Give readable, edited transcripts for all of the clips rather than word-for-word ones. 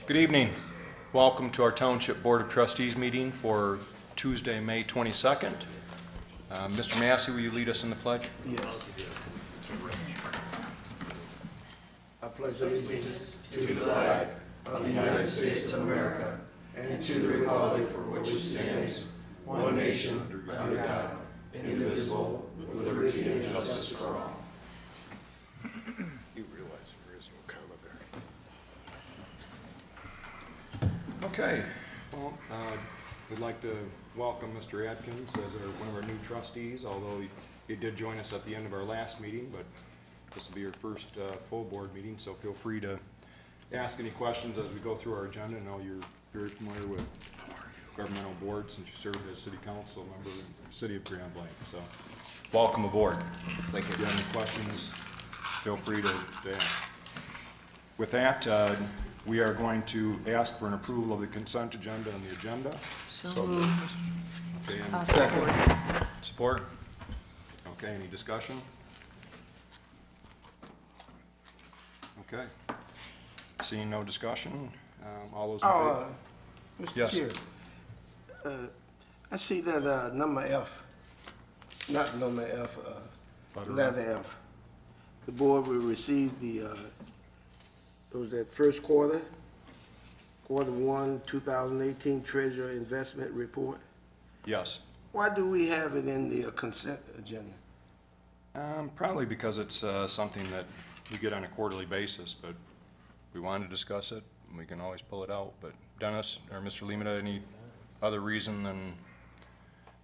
Good evening. Welcome to our Township Board of Trustees meeting for Tuesday, May 22nd. Mr. Massey, will you lead us in the pledge? Yes. I pledge allegiance to the flag of the United States of America and to the republic for which it stands, one nation, under God, indivisible, with liberty and justice for all. You realize there is no comma there. Okay. Well, we'd like to welcome Mr. Atkins as one of our new trustees, although he did join us at the end of our last meeting, but this will be your first full board meeting, so feel free to ask any questions as we go through our agenda. I know you're very familiar with governmental board since you served as city council member in the city of Grand Blanc. So welcome aboard. Thank you. If you have any questions, feel free to ask. With that, we are going to ask for an approval of the consent agenda and the agenda. So moved. Okay, Support. Support? Okay, any discussion? Okay. Seeing no discussion, all those in favor? Mr. Yes. Chair, I see that number F, not number F, letter F. The board will receive the, was that first quarter 1, 2018 Treasurer Investment Report? Yes. Why do we have it in the consent agenda? Probably because it's something that we get on a quarterly basis, but we want to discuss it, we can always pull it out. But Dennis or Mr. Limita, any other reason than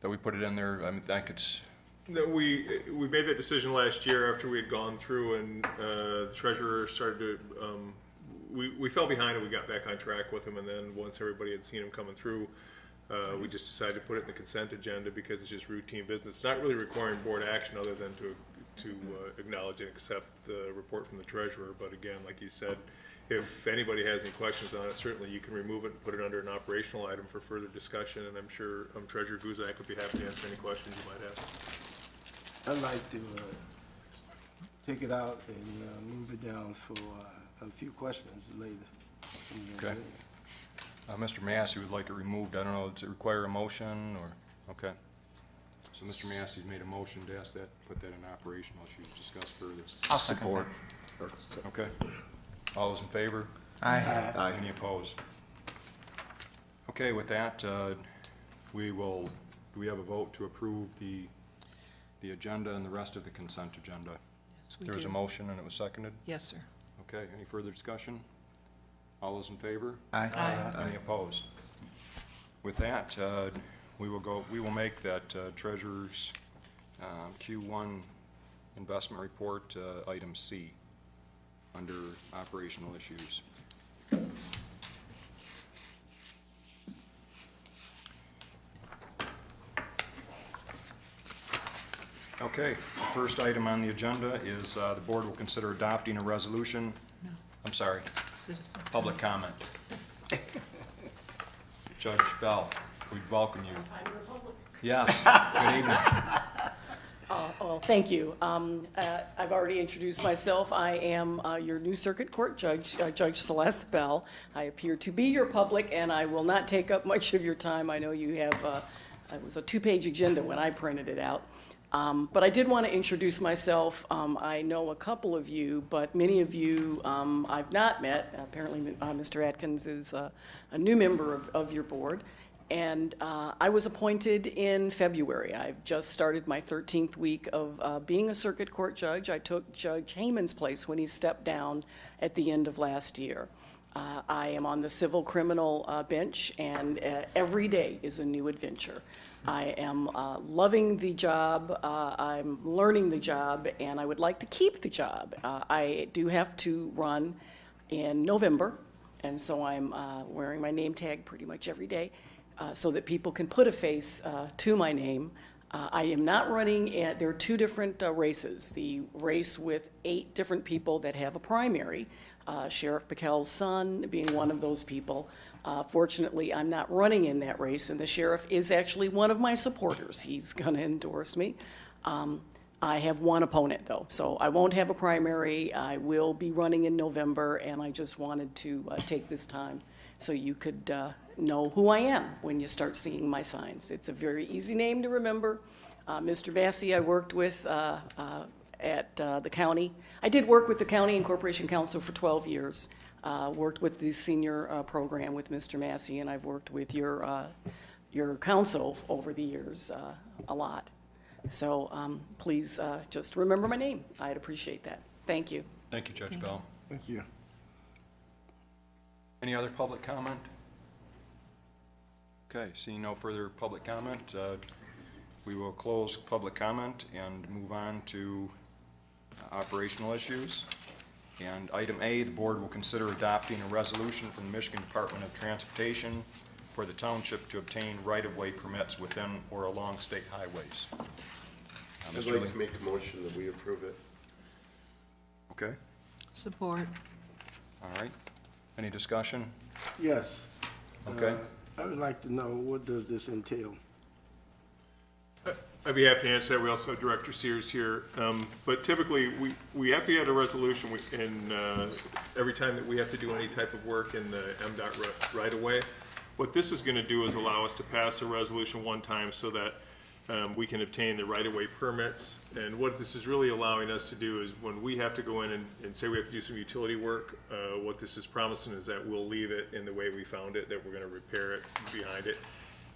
that we put it in there? I mean, I think it's... No, we made that decision last year after we had gone through and the treasurer started to, we fell behind and we got back on track with him, and then once everybody had seen him coming through, we just decided to put it in the consent agenda because it's just routine business. It's not really requiring board action other than to acknowledge and accept the report from the treasurer. But again, like you said, if anybody has any questions on it, certainly you can remove it and put it under an operational item for further discussion, and I'm sure Treasurer Guzak would be happy to answer any questions you might have. I'd like to take it out and move it down for a few questions later. Okay. Mr. Massey would like to remove, I don't know, does it require a motion or, okay. So Mr. Massey's made a motion to ask that, put that in operational issues discussed further. I'll support. Okay. All those in favor? Aye. Any opposed? Okay, with that, do we have a vote to approve the agenda and the rest of the consent agenda? Yes, we There was a do. motion and it was seconded? Yes, sir. Okay, any further discussion? All those in favor? Aye. Any opposed? With that, we will make that treasurer's Q1 investment report item C under operational issues. Okay, the first item on the agenda is the board will consider adopting a resolution. No. I'm sorry, Citizens. public comment. Judge Bell, we welcome you. I'm your public. Yes, good evening. Well, thank you. I've already introduced myself. I am your new circuit court judge, Judge Celeste Bell. I appear to be your public, and I will not take up much of your time. I know you have, it was a 2-page agenda when I printed it out. But I did want to introduce myself. I know a couple of you, but many of you I've not met. Apparently, Mr. Atkins is a new member of your board. And I was appointed in February. I've just started my 13th week of being a circuit court judge. I took Judge Heyman's place when he stepped down at the end of last year. I am on the civil criminal bench, and every day is a new adventure. I am loving the job, I'm learning the job, and I would like to keep the job. I do have to run in November, and so I'm wearing my name tag pretty much every day so that people can put a face to my name. I am not running there are 2 different races. The race with 8 different people that have a primary, Sheriff Backel's son being one of those people. Fortunately, I'm not running in that race, and the sheriff is actually one of my supporters. He's going to endorse me. I have one opponent, though, so I won't have a primary. I will be running in November, and I just wanted to take this time so you could know who I am when you start seeing my signs. It's a very easy name to remember. Mr. Massey, I worked with at the county. I did work with the County and Corporation Council for 12 years. Worked with the senior program with Mr. Massey, and I've worked with your council over the years a lot. So please just remember my name. I'd appreciate that. Thank you. Thank you, Judge Bell. Thank you. Any other public comment? Okay, seeing no further public comment, we will close public comment and move on to operational issues. And item A, the board will consider adopting a resolution from the Michigan Department of Transportation for the township to obtain right-of-way permits within or along state highways. I'd like to make a motion that we approve it. Okay, Support. all right. Any discussion? Yes. Okay. I would like to know, what does this entail? I'd be happy to answer that. We also have Director Sears here. But typically, we have to get a resolution in every time that we have to do any type of work in the MDOT right-of-way. What this is going to do is allow us to pass a resolution one time so that we can obtain the right-of-way permits. And what this is really allowing us to do is when we have to go in and say we have to do some utility work, what this is promising is that we'll leave it in the way we found it, that we're going to repair it behind it.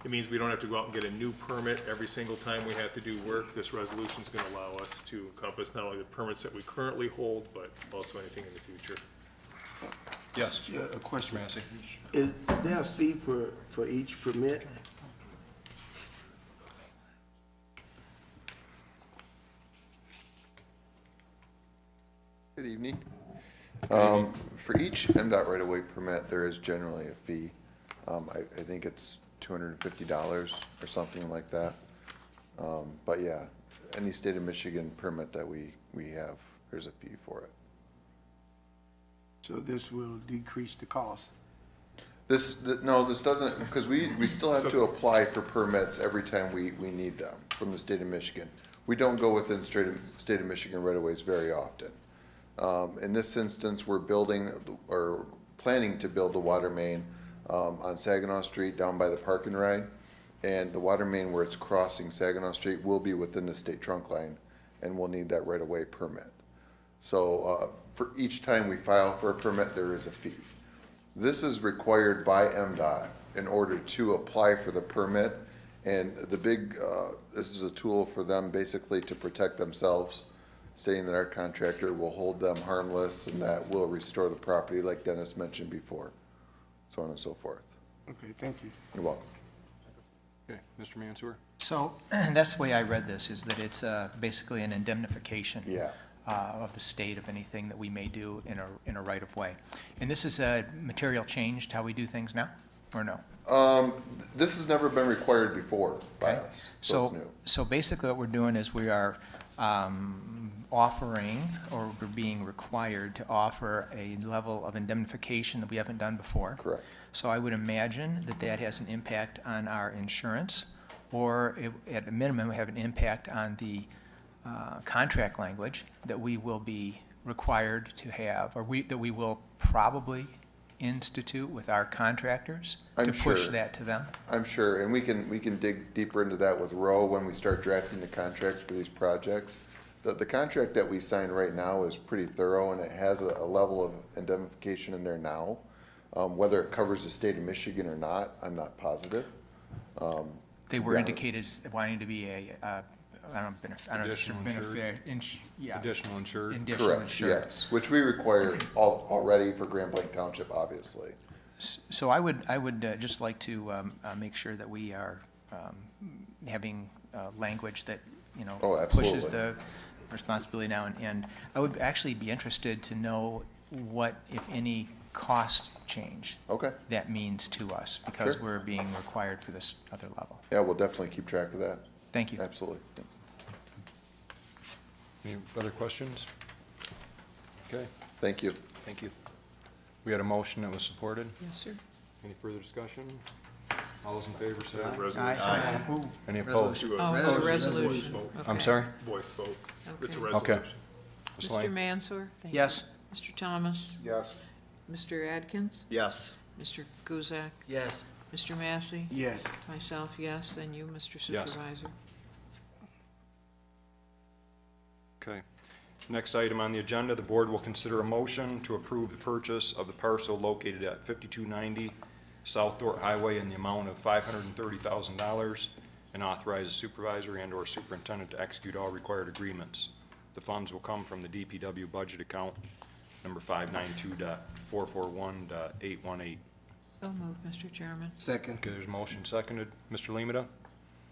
It means we don't have to go out and get a new permit every single time we have to do work. This resolution is going to allow us to encompass not only the permits that we currently hold, but also anything in the future. Yes, Yeah, a question. Massey. Is there a fee for each permit? Good evening. For each MDOT right-of-way permit, there is generally a fee. I think it's $250 or something like that. But yeah, any state of Michigan permit that we have, there's a fee for it. So this will decrease the cost? No, this doesn't, because we still have to apply for permits every time we need them from the state of Michigan. We don't go within state of Michigan right-of-ways very often. In this instance, we're building or planning to build a water main on Saginaw Street down by the park and ride. And the water main where it's crossing Saginaw Street will be within the state trunk line, and we'll need that right-of-way permit. So for each time we file for a permit, there is a fee. This is required by MDOT in order to apply for the permit. And the big, this is a tool for them basically to protect themselves, stating that our contractor will hold them harmless and that will restore the property like Dennis mentioned before, so on and so forth. Okay, thank you. You're welcome. Okay, Mr. Mansour? So that's the way I read this, is that it's basically an indemnification Yeah. of the state of anything that we may do in a right-of-way. And this is a material change to how we do things now, or no? This has never been required before by Okay. us, so it's So, new. so basically what we're doing is we are offering, or we're being required to offer a level of indemnification that we haven't done before. Correct. So I would imagine that that has an impact on our insurance, or at a minimum, have an impact on the contract language that we will be required to have, or that we will probably institute with our contractors I'm to push sure. that to them. I'm sure, and we can dig deeper into that with Roe when we start drafting the contracts for these projects. The contract that we sign right now is pretty thorough, and it has a level of indemnification in there now. Whether it covers the state of Michigan or not, I'm not positive. They were Yeah. indicated as wanting to be Additional Additional insured? Additional Correct, insured. yes, which we require already for Grand Blanc Township, obviously. So I would just like to make sure that we are having language that, Oh, pushes absolutely. the responsibility now. And I would actually be interested to know what, if any, cost change Okay, that means to us, because Sure. we're being required for this other level. yeah, we'll definitely keep track of that, Thank you. absolutely. Yep. Any other questions? Okay, Thank you. thank you. We had a motion that was supported. Yes, sir. Any further discussion? All those in favor say The aye. resolution. Any opposed? To Oh, it's a voice resolution. vote. I'm Okay. sorry? Voice vote. It's a Okay. Okay. resolution. Ms. Mr. Lang? Mansour? Thank you. Yes. Mr. Thomas? Yes. Mr. Adkins? Yes. Mr. Guzak? Yes. Mr. Massey? Yes. Myself, yes, and you, Mr. Yes. Supervisor? Okay. Next item on the agenda, the board will consider a motion to approve the purchase of the parcel located at 5290 South Dort Highway in the amount of $530,000 and authorize the supervisor and/or superintendent to execute all required agreements. The funds will come from the DPW budget account number 592.441.818. So moved, Mr. Chairman. Second. Okay, there's a motion seconded. Mr. Lemata?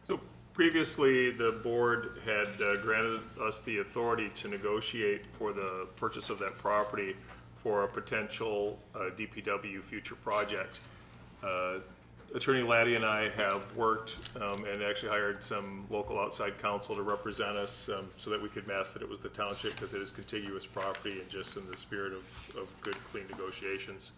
So previously, the board had granted us the authority to negotiate for the purchase of that property for a potential DPW future project. Attorney Laddie and I have worked and actually hired some local outside counsel to represent us so that we could mask that it was the township because it is contiguous property and just in the spirit of good, clean negotiations.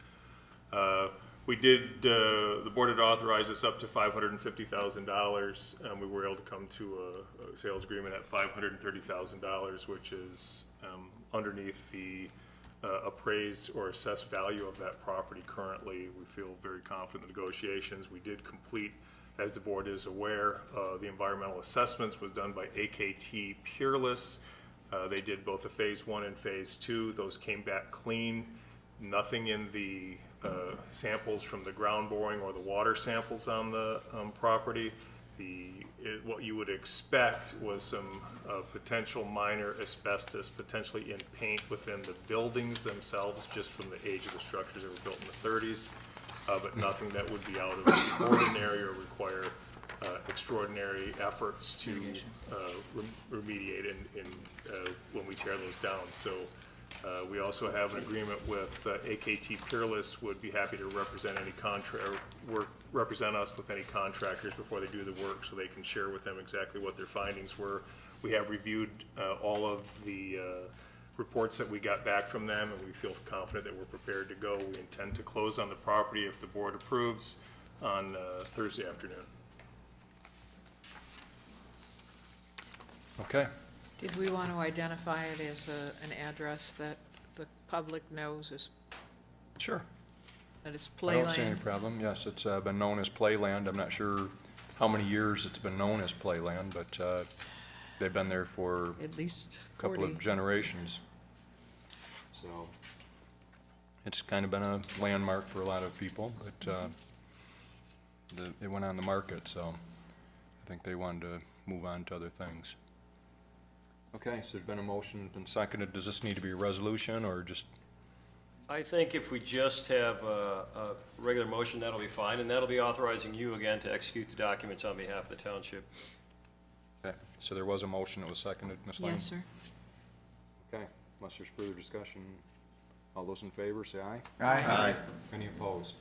We did, the board had authorized us up to $550,000. We were able to come to a sales agreement at $530,000, which is underneath the appraised or assessed value of that property currently. We feel very confident in the negotiations. We did complete, as the board is aware, the environmental assessments was done by AKT Peerless. They did both the phase 1 and phase 2. Those came back clean. Nothing in the samples from the ground boring or the water samples on the property. What you would expect was some potential minor asbestos, potentially in paint within the buildings themselves, just from the age of the structures that were built in the 30s, but nothing that would be out of the ordinary or require extraordinary efforts to remediate when we tear those down. So we also have an agreement with AKT Peerless, would be happy to represent any represent us with any contractors before they do the work, so they can share with them exactly what their findings were. We have reviewed all of the reports that we got back from them, and we feel confident that we're prepared to go. We intend to close on the property if the board approves on Thursday afternoon. Okay. Did we want to identify it as an address that the public knows is, Sure. that it's I don't see any Playland? problem. Yes, it's been known as Playland. I'm not sure how many years it's been known as Playland, but they've been there for At least a couple 40. of generations. So it's kind of been a landmark for a lot of people, but it went on the market, so I think they wanted to move on to other things. Okay, so there's been a motion and seconded. Does this need to be a resolution or just? I think if we just have a regular motion, that'll be fine, and that'll be authorizing you again to execute the documents on behalf of the township. Okay, so there was a motion that was seconded, Ms. Lane? Yes, sir. Okay, unless there's further discussion, all those in favor, say aye. Aye. Any opposed?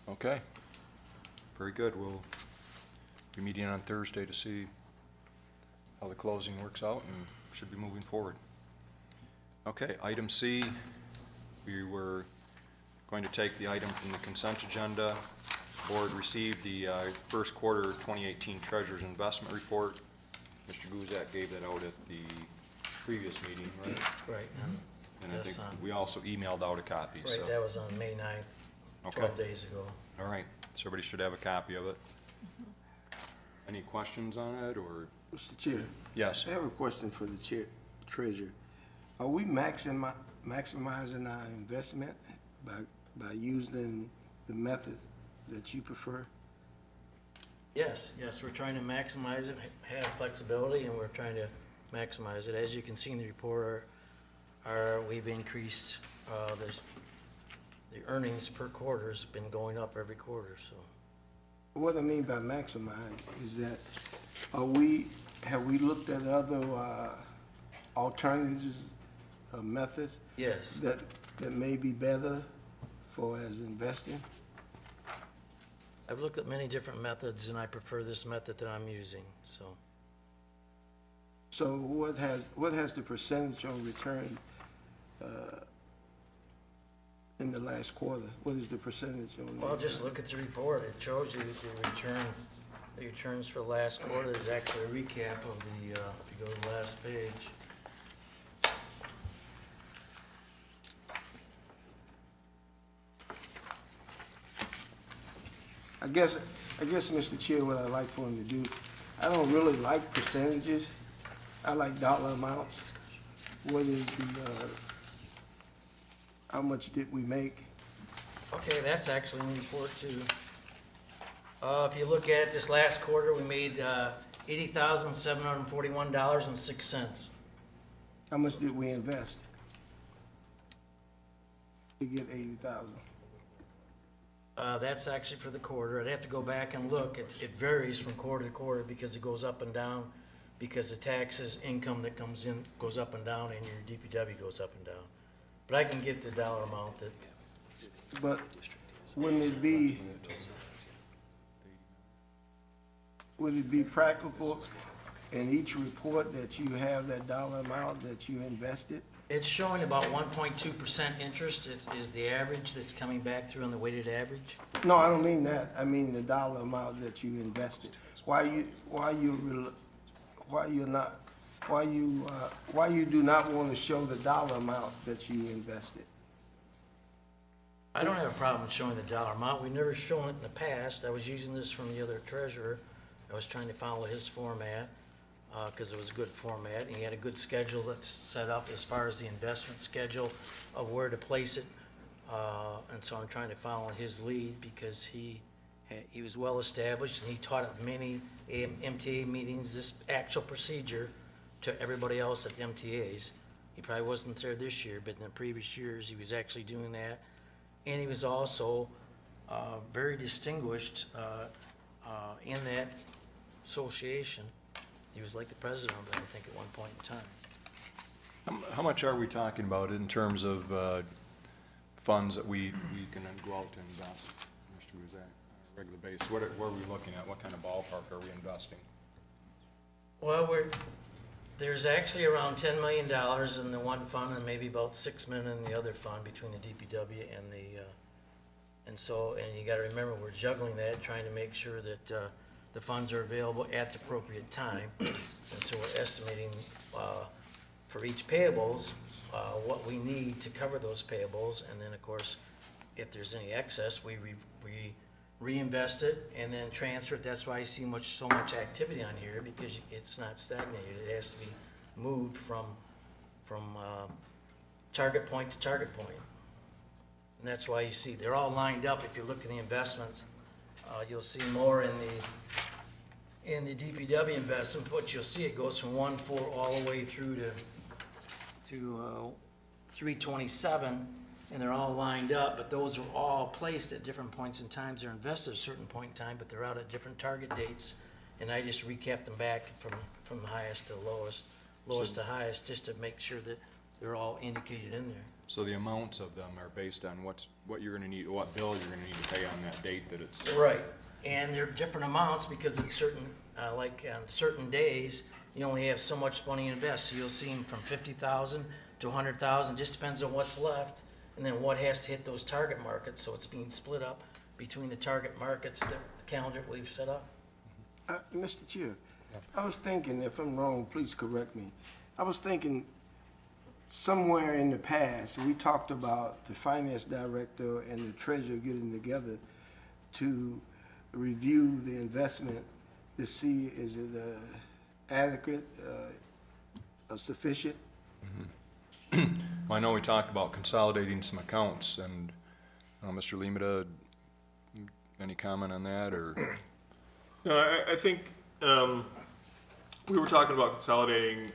Okay, very good. We'll be meeting on Thursday to see how the closing works out and should be moving forward. Okay, item C, we were going to take the item from the consent agenda. Board received the first quarter 2018 Treasurer's Investment Report. Mr. Guzak gave that out at the previous meeting, right? Right, And I yes, think we also emailed out a copy, so. right, that was on May 9th, Okay. 12 days ago. All right, so everybody should have a copy of it. Any questions on it, or? Mr. Chair, Yes. I have a question for the treasurer. Are we maximizing our investment by using the method that you prefer? Yes, we're trying to maximize it, have flexibility, and we're trying to maximize it. As you can see in the report, we've increased, the earnings per quarter has been going up every quarter, so. What I mean by maximize is that, have we looked at other alternatives, methods Yes, that may be better for as investing? I've looked at many different methods, and I prefer this method that I'm using, so. So what has the percentage on return in the last quarter? What is the percentage on? Well, just look at the report. It shows you the returns for the last quarter. There's actually a recap of the, if you go to the last page. I guess, Mr. Chair, what I'd like for him to do, I don't really like percentages. I like dollar amounts. What is the, how much did we make? Okay, that's actually in the report too. If you look at this last quarter, we made $80,741.06. How much did we invest to get 80,000? That's actually for the quarter. I'd have to go back and look. It varies from quarter to quarter because it goes up and down, because the taxes, income that comes in goes up and down, and your DPW goes up and down. But I can get the dollar amount that, But would it be practical in each report that you have that dollar amount that you invested? it's showing about 1.2% interest is the average that's coming back through on the weighted average. No, I don't mean that. I mean the dollar amount that you invested. Why you do not want to show the dollar amount that you invested? I don't have a problem showing the dollar amount. We've never shown it in the past. I was using this from the other treasurer. I was trying to follow his format, because it was a good format, and he had a good schedule that's set up as far as the investment schedule of where to place it. And so I'm trying to follow his lead, because he was well established, and he taught at many MTA meetings this actual procedure to everybody else at the MTAs. He probably wasn't there this year, but in the previous years, he was actually doing that. And he was also very distinguished in that association. He was like the president of it, I think, at one point in time. How much are we talking about in terms of funds that we can go out and invest, Mr. Guzak, on a regular basis? What are we looking at? What kind of ballpark are we investing? Well, there's actually around $10 million in the one fund, and maybe about $6 million in the other fund between the DPW and and you gotta remember, we're juggling that, trying to make sure that the funds are available at the appropriate time. And so we're estimating for each payables what we need to cover those payables, and then of course, if there's any excess, we reinvest it and then transfer it. That's why you see so much activity on here, because it's not stagnated. It has to be moved from target point to target point. And that's why you see they're all lined up. If you look at the investments, you'll see more in the DPW investment, but you'll see it goes from 1.4 all the way through to 327, and they're all lined up, but those are all placed at different points in time. They're invested at a certain point in time, but they're out at different target dates, and I just recapped them back from highest to lowest to highest, just to make sure that they're all indicated in there. So the amounts of them are based on what you're gonna need, what bill you're gonna need to pay on that date that it's... Right, and they're different amounts because it's certain, like on certain days, you only have so much money to invest. So you'll see them from 50,000 to 100,000, just depends on what's left, and then what has to hit those target markets. So it's being split up between the target markets, the calendar we've set up. Mr. Chair, I was thinking, if I'm wrong, please correct me. I was thinking somewhere in the past, we talked about the finance director and the treasurer getting together to review the investment to see is it adequate, sufficient. Well, I know we talked about consolidating some accounts, and Mr. Limita, any comment on that, or? No, I think we were talking about consolidating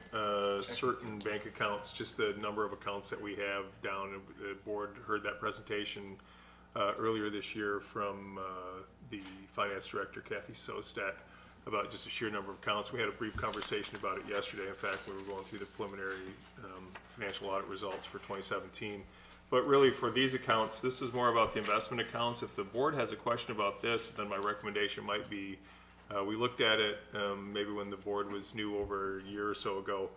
certain bank accounts, just the number of accounts that we have down. The board heard that presentation earlier this year from the finance director, Kathy Sostak, about just a sheer number of accounts. We had a brief conversation about it yesterday. In fact, we were going through the preliminary financial audit results for 2017. But really, for these accounts, this is more about the investment accounts. If the board has a question about this, then my recommendation might be, we looked at it maybe when the board was new over a year or so ago,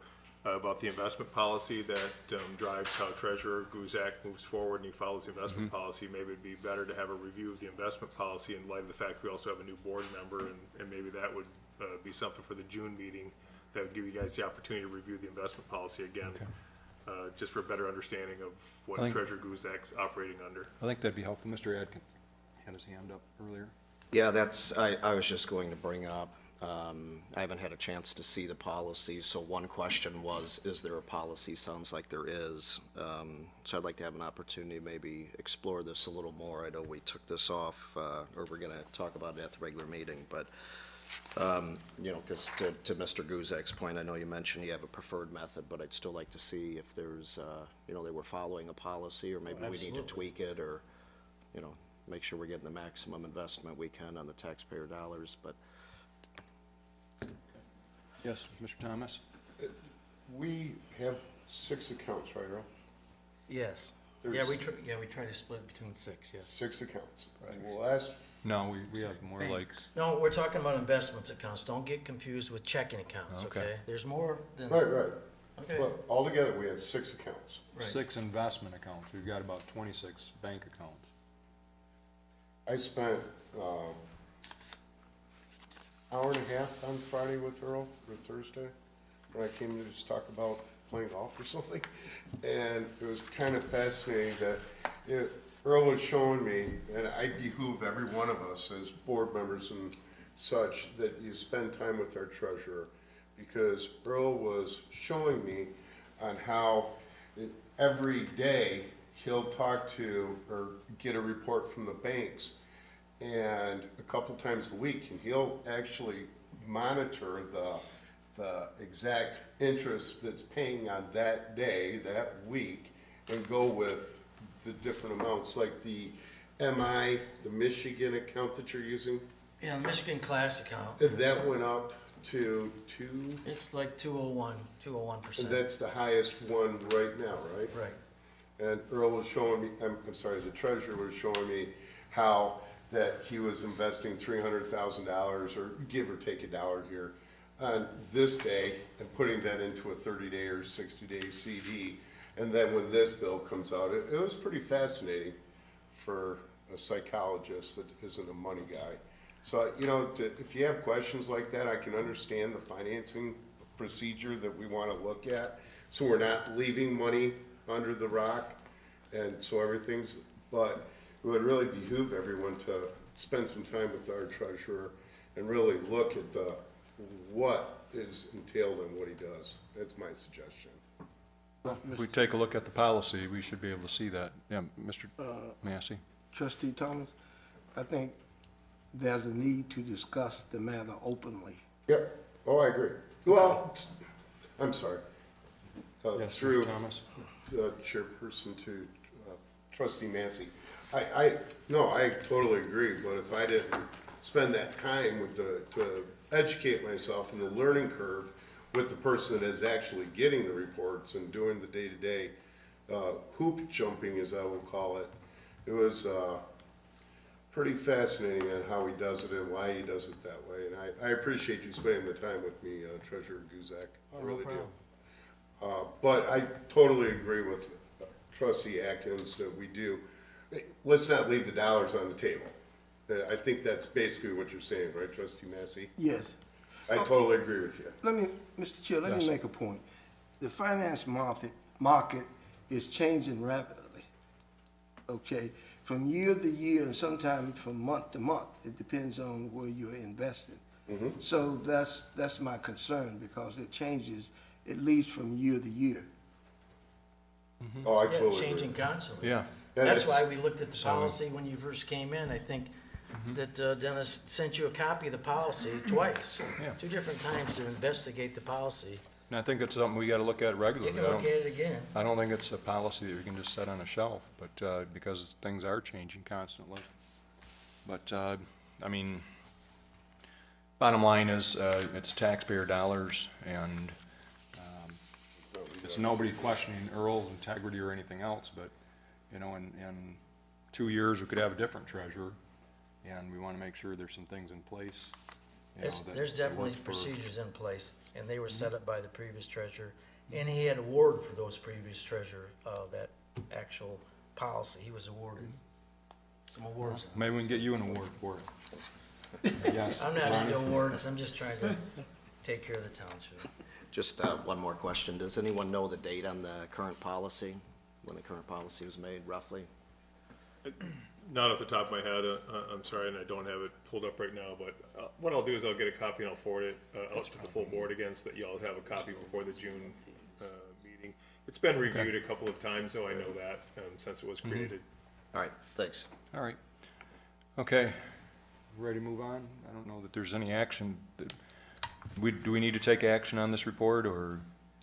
about the investment policy that drives how Treasurer Guzak moves forward, and he follows the investment policy. Maybe it'd be better to have a review of the investment policy in light of the fact we also have a new board member, and maybe that would be something for the June meeting that would give you guys the opportunity to review the investment policy again, just for a better understanding of what Treasurer Guzak's operating under. I think that'd be helpful. Mr. Adkin had his hand up earlier. Yeah, I was just going to bring up, I haven't had a chance to see the policy, so one question was, is there a policy? Sounds like there is. So I'd like to have an opportunity to maybe explore this a little more. I know we took this off, or we're gonna talk about it at the regular meeting, but, you know, because to Mr. Guzek's point, I know you mentioned you have a preferred method, but I'd still like to see if there's, you know, they were following a policy, or maybe we need to tweak it, or, you know, make sure we're getting the maximum investment we can on the taxpayer dollars, but Yes, Mr. Thomas? We have 6 accounts, right, Earl? Yes. There's- We try to split between 6, yes. 6 accounts. Well, last, No, we have more like, No, we're talking about investments accounts. Don't get confused with checking accounts, Okay. okay? There's more than. right. Okay. But altogether, we have 6 accounts. Right. 6 investment accounts. We've got about 26 bank accounts. I spent, hour and a half on Friday with Earl, or Thursday, when I came to just talk about playing golf or something. And it was kind of fascinating that Earl was showing me, and I behoove every one of us as board members and such, that you spend time with our treasurer. Because Earl was showing me on how every day he'll talk to or get a report from the banks, and a couple times a week, and he'll actually monitor the exact interest that's paying on that day, that week, and go with the different amounts, like the MI, the Michigan account that you're using, Yeah, the Michigan class account, that went up to 2, it's like 201%. and that's the highest one right now, right? Right. And Earl was showing me, I'm sorry, the treasurer was showing me how that he was investing $300,000, or give or take $1 here, on this day, and putting that into a 30-day or 60-day CD. And then when this bill comes out, it was pretty fascinating for a psychologist that isn't a money guy. So, you know, if you have questions like that, I can understand the financing procedure that we want to look at, so we're not leaving money under the rock, and so everything's, but it would really behoove everyone to spend some time with our treasurer and really look at what is entailed in what he does. That's my suggestion. If we take a look at the policy, we should be able to see that. Yeah, Mr. Massey? Trustee Thomas, I think there's a need to discuss the matter openly. Yep, oh, I agree. Well, I'm sorry. Yes, Through Mr. Thomas? the chairperson to Trustee Massey. I totally agree, but if I didn't spend that time to educate myself in the learning curve with the person that is actually getting the reports and doing the day-to-day hoop jumping, as I will call it, it was pretty fascinating on how he does it and why he does it that way. And I appreciate you spending the time with me, Treasurer Guzek. I really do. But I totally agree with Trustee Atkins that we do. Let's not leave the dollars on the table. I think that's basically what you're saying, right, Trustee Massey? Yes. I totally agree with you. Mr. Chair, let Yes. me make a point. The finance market is changing rapidly, okay? From year to year, and sometimes from month to month. It depends on where you're investing. So that's my concern, because it changes at least from year to year. Oh, I Yeah, totally changing agree. constantly. Yeah. Yeah, That's that's- why we looked at the policy when you first came in. I think that Dennis sent you a copy of the policy twice. Yeah. 2 different times to investigate the policy. And I think it's something we gotta look at You regularly. can look at it again. I don't think it's a policy that we can just set on a shelf, but, because things are changing constantly. But, I mean, bottom line is, it's taxpayer dollars, and, it's nobody questioning Earl's integrity or anything else, but, you know, in 2 years, we could have a different treasurer, and we wanna make sure there's some things in place, you know, that There's that definitely work for- procedures in place, and they were set up by the previous treasurer. And he had award for those previous treasurer, that actual policy. He was awarded some awards. Maybe we can get you an award for it. Yes. I'm not Ronnie? asking awards, I'm just trying to take care of the township. just one more question. Does anyone know the date on the current policy, when the current policy was made, roughly? Not off the top of my head, I'm sorry, and I don't have it pulled up right now, but what I'll do is I'll get a copy and I'll forward it out to the full board again, so that y'all have a copy before the June meeting. It's been reviewed a couple of times, so I know that, since it was created. All right, thanks. All right. Okay, ready to move on? I don't know that there's any action. Do we need to take action on this report, or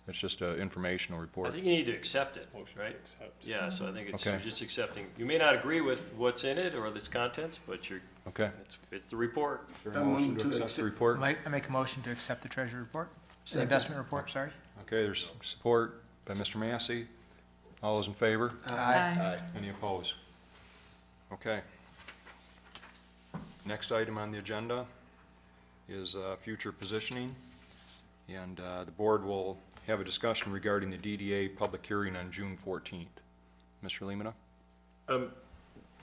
it's just an informational I report? think you need to accept it, Motion to right? accept. Yeah, so I think it's, Okay. you're just accepting. You may not agree with what's in it or its contents, but Okay. it's the report. Is there a motion to accept the report? I make a motion to accept the treasury report, the investment report, sorry. Okay, there's support by Mr. Massey. All those in favor? Aye. Any opposed? Okay. Next item on the agenda is future positioning, and the board will have a discussion regarding the DDA public hearing on June 14th. Mr. Lemata?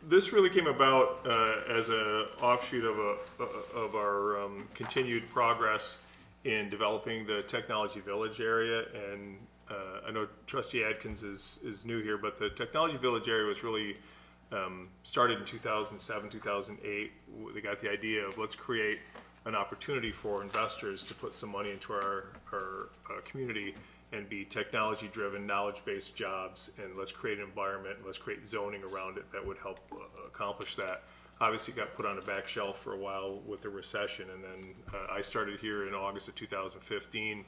This really came about as a offshoot of our continued progress in developing the Technology Village area. And I know Trustee Adkins is new here, but the Technology Village area was really started in 2007, 2008. They got the idea of let's create an opportunity for investors to put some money into our community and be technology-driven, knowledge-based jobs, and let's create an environment, and let's create zoning around it that would help accomplish that. Obviously, it got put on a back shelf for a while with the recession, and then I started here in August of 2015,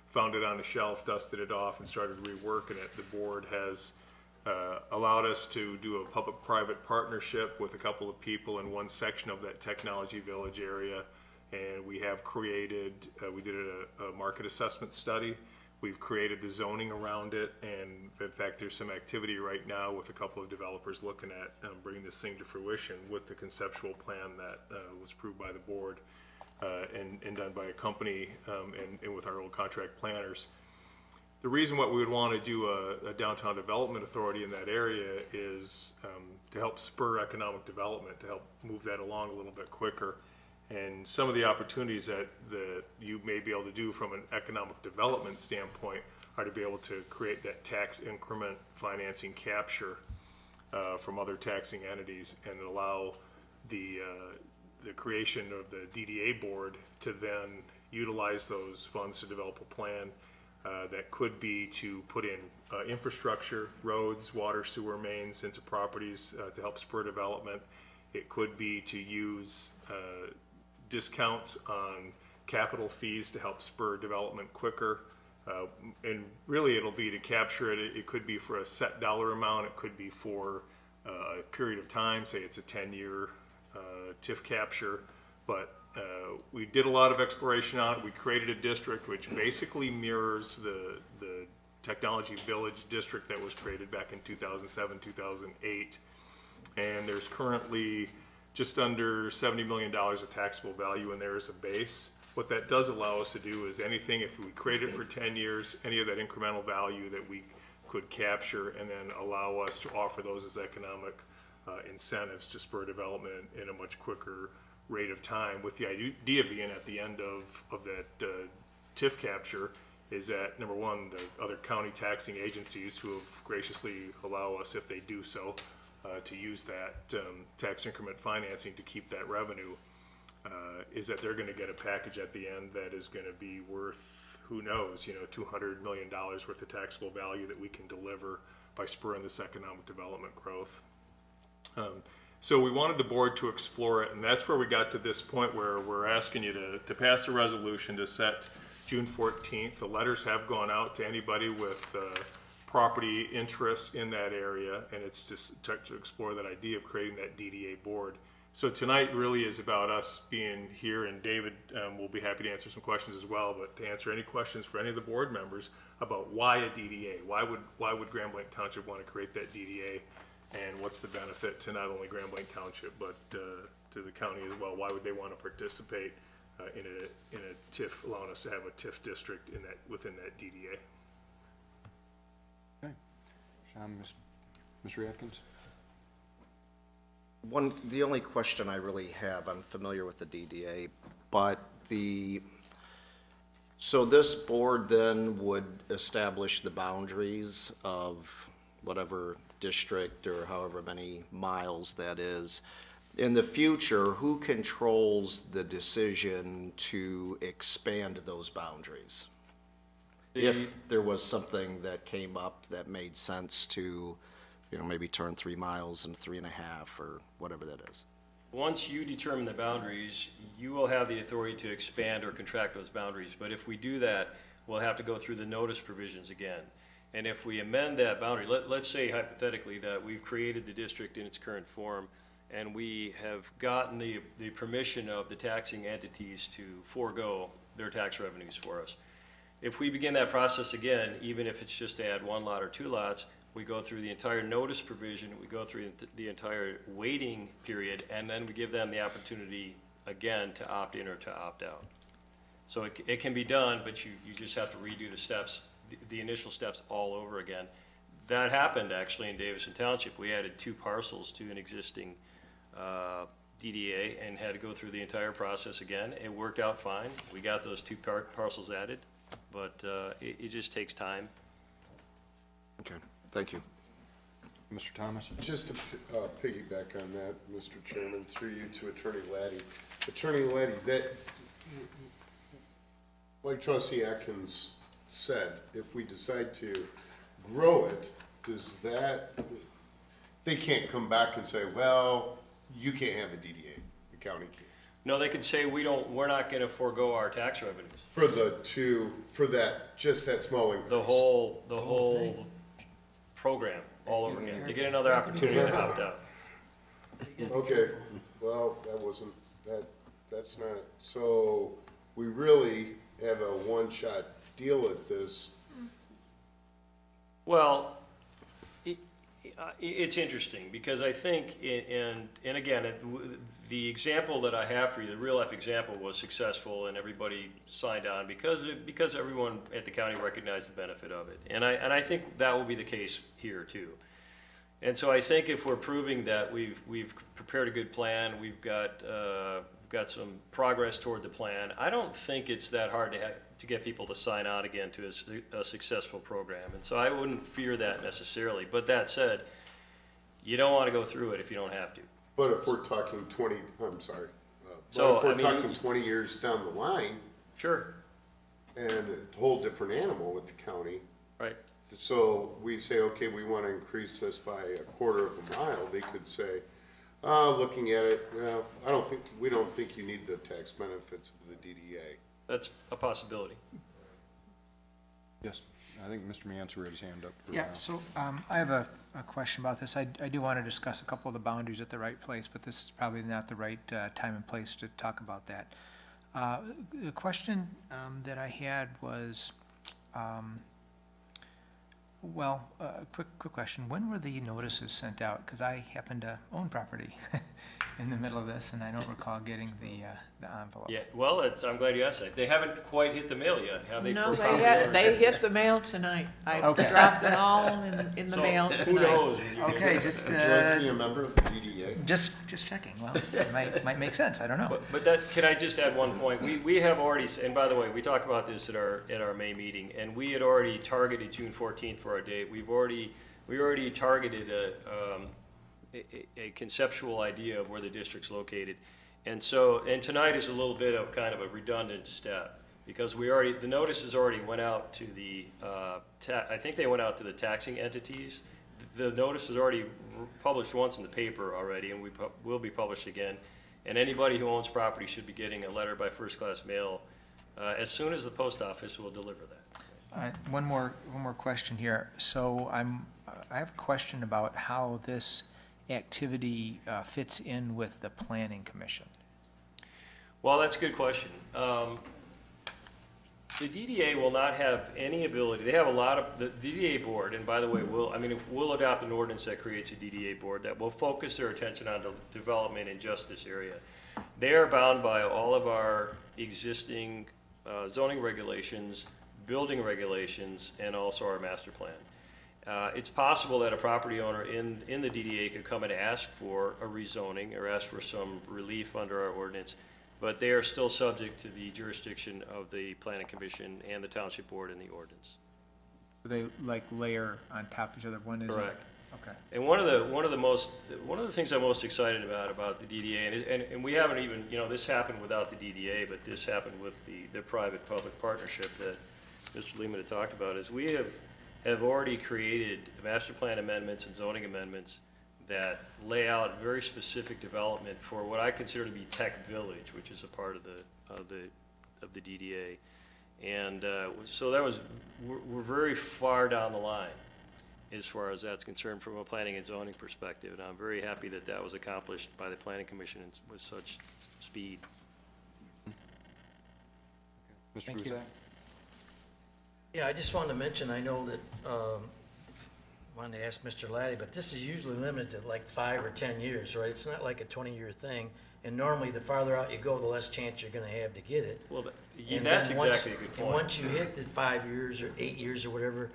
found it on the shelf, dusted it off, and started reworking it. The board has allowed us to do a public-private partnership with a couple of people in one section of that Technology Village area, and we have created, we did a market assessment study. We've created the zoning around it, and in fact, there's some activity right now with a couple of developers looking at bringing this thing to fruition with the conceptual plan that was approved by the board and done by a company and with our old contract planners. The reason what we would want to do a downtown development authority in that area is to help spur economic development, to help move that along a little bit quicker. And some of the opportunities that you may be able to do from an economic development standpoint are to be able to create that tax increment financing capture from other taxing entities, and allow the creation of the DDA board to then utilize those funds to develop a plan that could be to put in infrastructure, roads, water, sewer mains into properties to help spur development. It could be to use discounts on capital fees to help spur development quicker. And really it'll be to capture it. It could be for a set dollar amount. It could be for a period of time, say it's a 10-year TIF capture. But we did a lot of exploration on it. We created a district which basically mirrors the Technology Village district that was created back in 2007, 2008. And there's currently just under $70 million of taxable value in there as a base. What that does allow us to do is anything, if we create it for 10 years, any of that incremental value that we could capture and then allow us to offer those as economic incentives to spur development in a much quicker rate of time, with the idea being at the end of that TIF capture is that, number one, the other county taxing agencies who have graciously allow us, if they do so, to use that tax increment financing to keep that revenue, is that they're going to get a package at the end that is going to be worth, who knows, $200 million worth of taxable value that we can deliver by spurring this economic development growth. So we wanted the board to explore it, and that's where we got to this point where we're asking you to pass a resolution to set June 14th. The letters have gone out to anybody with property interests in that area, and it's just to explore that idea of creating that DDA board. So tonight really is about us being here, and David will be happy to answer some questions as well, but to answer any questions for any of the board members about why a DDA, why would Grand Blanc Township want to create that DDA, and what's the benefit to not only Grand Blanc Township but to the county as well? Why would they want to participate in a TIF, allowing us to have a TIF district within that DDA? Okay. Mr. Atkins? The only question I really have, I'm familiar with the DDA, but so this board then would establish the boundaries of whatever district or however many miles that is. In the future, who controls the decision to expand those boundaries? If there was something that came up that made sense to, maybe turn 3 miles into 3.5 or whatever that is. Once you determine the boundaries, you will have the authority to expand or contract those boundaries. But if we do that, we'll have to go through the notice provisions again. And if we amend that boundary, let's say hypothetically that we've created the district in its current form, and we have gotten the permission of the taxing entities to forego their tax revenues for us. If we begin that process again, even if it's just to add 1 lot or 2 lots, we go through the entire notice provision, we go through the entire waiting period, and then we give them the opportunity again to opt in or to opt out. So it can be done, but you just have to redo the steps, the initial steps all over again. That happened actually in Davison Township. We added 2 parcels to an existing DDA and had to go through the entire process again. It worked out fine. We got those 2 parcels added, but it just takes time. Okay, thank you. Mr. Thomas? Just to piggyback on that, Mr. Chairman, through you to Attorney Laddie. Attorney Laddie, that, like Trustee Atkins said, if we decide to grow it, they can't come back and say, well, you can't have a DDA, the county can't. No, they could say we're not gonna forego our tax revenues. For just that small increase. The whole program all over again. They get another opportunity to opt out. Okay, well, that's not, so we really have a one-shot deal at this. Well, it's interesting because I think, and again, the example that I have for you, the real life example was successful and everybody signed on because everyone at the county recognized the benefit of it. And I think that will be the case here too. And so I think if we're proving that we've prepared a good plan, we've got some progress toward the plan, I don't think it's that hard to get people to sign on again to a successful program. And so I wouldn't fear that necessarily. But that said, you don't want to go through it if you don't have to. But if we're talking 20 years down the line, Sure. and a whole different animal with the county, Right. so we say, okay, we want to increase this by 1/4 of a mile, they could say, looking at it, well, we don't think you need the tax benefits of the DDA. That's a possibility. Yes, I think Mr. Mansur had his hand up for Yeah, so I have a question about this. I do want to discuss a couple of the boundaries at the right place, but this is probably not the right time and place to talk about that. The question that I had was, quick question. When were the notices sent out? Because I happen to own property in the middle of this, and I don't recall getting the envelope. Yeah, well, I'm glad you asked that. They haven't quite hit the mail yet, have they? No, for property owners? they hit the mail tonight. I Okay. dropped them all in the So, mail who tonight. knows? Okay, just Would you like to be a member of the DDA? just checking. Well, it might make sense. I don't know. But can I just add one point? We have already, and by the way, we talked about this at our May meeting, and we had already targeted June 14th for our date. We already targeted a conceptual idea of where the district's located. And tonight is a little bit of kind of a redundant step, because the notices already went out to I think they went out to the taxing entities. The notice is already published once in the paper already, and will be published again. And anybody who owns property should be getting a letter by first-class mail as soon as the post office will deliver that. One more question here. So I have a question about how this activity fits in with the Planning Commission. Well, that's a good question. The DDA will not have any ability, they have the DDA board, and by the way, we'll adopt an ordinance that creates a DDA board that will focus their attention on development in just this area. They are bound by all of our existing zoning regulations, building regulations, and also our master plan. It's possible that a property owner in the DDA could come and ask for a rezoning or ask for some relief under our ordinance, but they are still subject to the jurisdiction of the Planning Commission and the Township Board in the ordinance. They like layer on top of each other. One is Correct. Okay. And one of the things I'm most excited about the DDA, and we haven't even, this happened without the DDA, but this happened with the private-public partnership that Mr. Lehman had talked about, is we have already created master plan amendments and zoning amendments that lay out very specific development for what I consider to be Tech Village, which is a part of the DDA. And so we're very far down the line as far as that's concerned from a planning and zoning perspective. And I'm very happy that that was accomplished by the Planning Commission with such speed. Mr. Thank you. Guzak? Yeah, I just wanted to mention, I know that, wanted to ask Mr. Laddie, but this is usually limited to like 5 or 10 years, right? It's not like a 20-year thing. And normally, the farther out you go, the less chance you're gonna have to get it. Well, And that's then once- exactly a good And point. once you hit the 5 years or 8 years or whatever,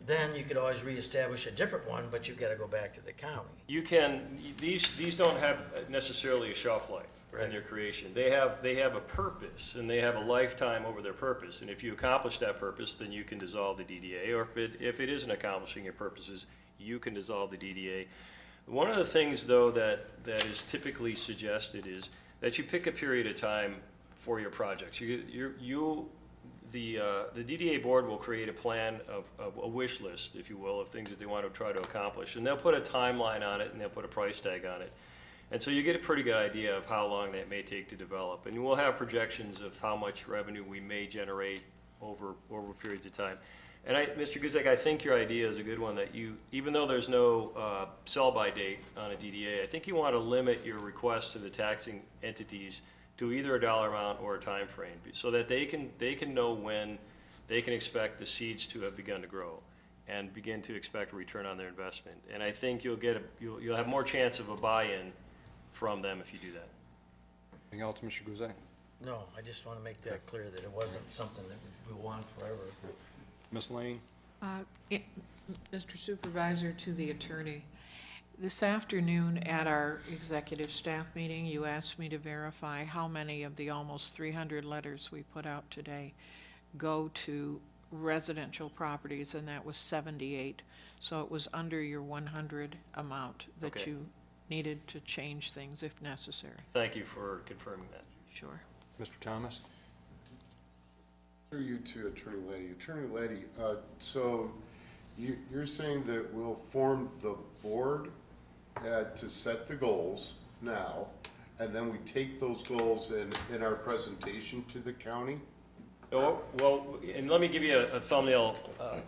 then you could always reestablish a different one, but you've gotta go back to the county. You can, these don't have necessarily a shelf life in their creation. They have a purpose, and they have a lifetime over their purpose. And if you accomplish that purpose, then you can dissolve the DDA, or if it isn't accomplishing your purposes, you can dissolve the DDA. One of the things, though, that is typically suggested is that you pick a period of time for your projects. The DDA board will create a plan of a wish list, if you will, of things that they want to try to accomplish. And they'll put a timeline on it, and they'll put a price tag on it. And so you get a pretty good idea of how long that may take to develop. And we'll have projections of how much revenue we may generate over periods of time. And Mr. Guzek, I think your idea is a good one, that even though there's no sell-by date on a DDA, I think you want to limit your request to the taxing entities to either a dollar amount or a time frame, so that they can know when they can expect the seeds to have begun to grow and begin to expect a return on their investment. And I think you'll have more chance of a buy-in from them if you do that. Anything else, Mr. Guzak? No, I just wanna make that clear, that it wasn't something that we want forever. Ms. Lane? Mr. Supervisor, to the attorney, this afternoon at our executive staff meeting, you asked me to verify how many of the almost 300 letters we put out today go to residential properties, and that was 78. So it was under your 100 amount that Okay. you needed to change things if necessary. Thank you for confirming that. Sure. Mr. Thomas? Through you to Attorney Laddie. Attorney Laddie, so you're saying that we'll form the board to set the goals now, and then we take those goals in our presentation to the county? Oh, well, and let me give you a thumbnail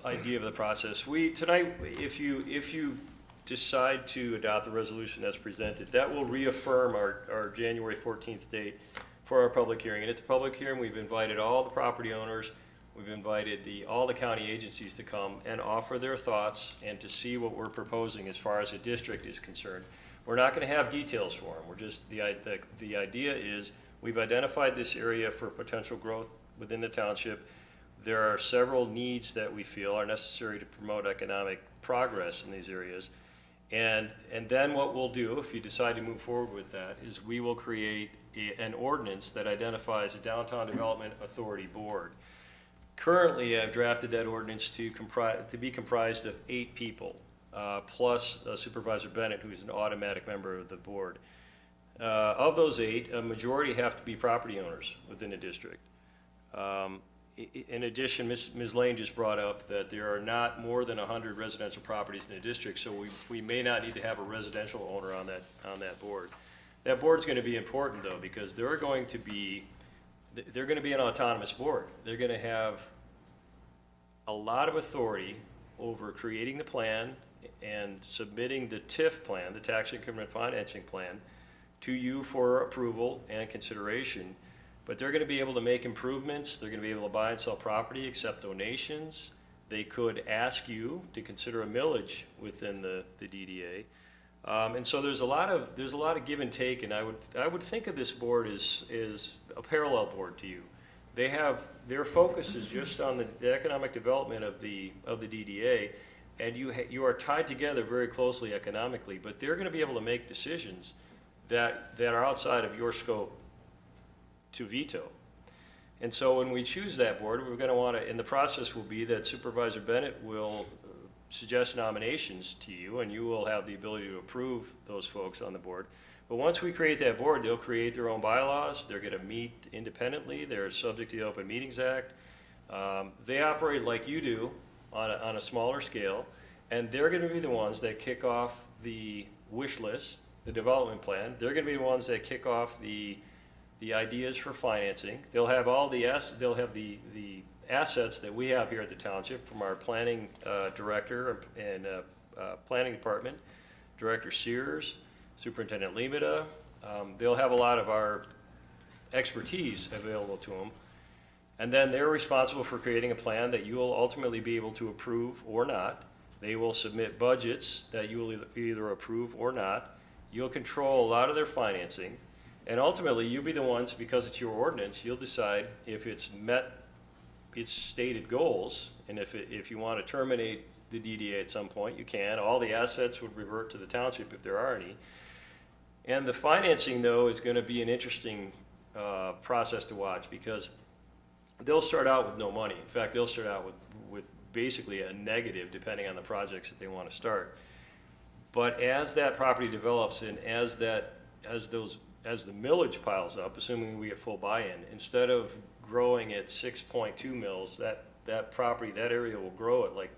idea of the process. Tonight, if you decide to adopt the resolution as presented, that will reaffirm our January 14th date for our public hearing. And at the public hearing, we've invited all the property owners, we've invited all the county agencies to come and offer their thoughts and to see what we're proposing as far as the district is concerned. We're not going to have details for them. We're just, the idea is, we've identified this area for potential growth within the township. There are several needs that we feel are necessary to promote economic progress in these areas. And then what we'll do, if you decide to move forward with that, is we will create an ordinance that identifies a Downtown Development Authority Board. Currently, I've drafted that ordinance to be comprised of 8 people, plus Supervisor Bennett, who is an automatic member of the board. Of those 8, a majority have to be property owners within the district. In addition, Ms. Lane just brought up that there are not more than 100 residential properties in the district, so we may not need to have a residential owner on that board. That board's going to be important, though, because they're going to be an autonomous board. They're going to have a lot of authority over creating the plan and submitting the TIF plan, the Tax Increment Financing Plan, to you for approval and consideration. But they're going to be able to make improvements. They're going to be able to buy and sell property, accept donations. They could ask you to consider a millage within the DDA. And so there's a lot of give and take, and I would think of this board as a parallel board to you. Their focus is just on the economic development of the DDA, and you are tied together very closely economically. But they're going to be able to make decisions that are outside of your scope to veto. And so when we choose that board, we're going to want to, and the process will be that Supervisor Bennett will suggest nominations to you, and you will have the ability to approve those folks on the board. But once we create that board, they'll create their own bylaws. They're going to meet independently. They're subject to the Open Meetings Act. They operate like you do on a smaller scale, and they're going to be the ones that kick off the wish list, the development plan. They're going to be the ones that kick off the ideas for financing. They'll have all the the assets that we have here at the township, from our planning director and planning department, Director Sears, Superintendent Limita. They'll have a lot of our expertise available to them. And then they're responsible for creating a plan that you will ultimately be able to approve or not. They will submit budgets that you will either approve or not. You'll control a lot of their financing. And ultimately, you'll be the ones, because it's your ordinance, you'll decide if it's met its stated goals. And if you want to terminate the DDA at some point, you can. All the assets would revert to the township if there are any. And the financing, though, is going to be an interesting process to watch, because they'll start out with no money. In fact, they'll start out with basically a negative, depending on the projects that they want to start. But as that property develops, and as the millage piles up, assuming we get full buy-in, instead of growing at 6.2 mils, that property, that area will grow at like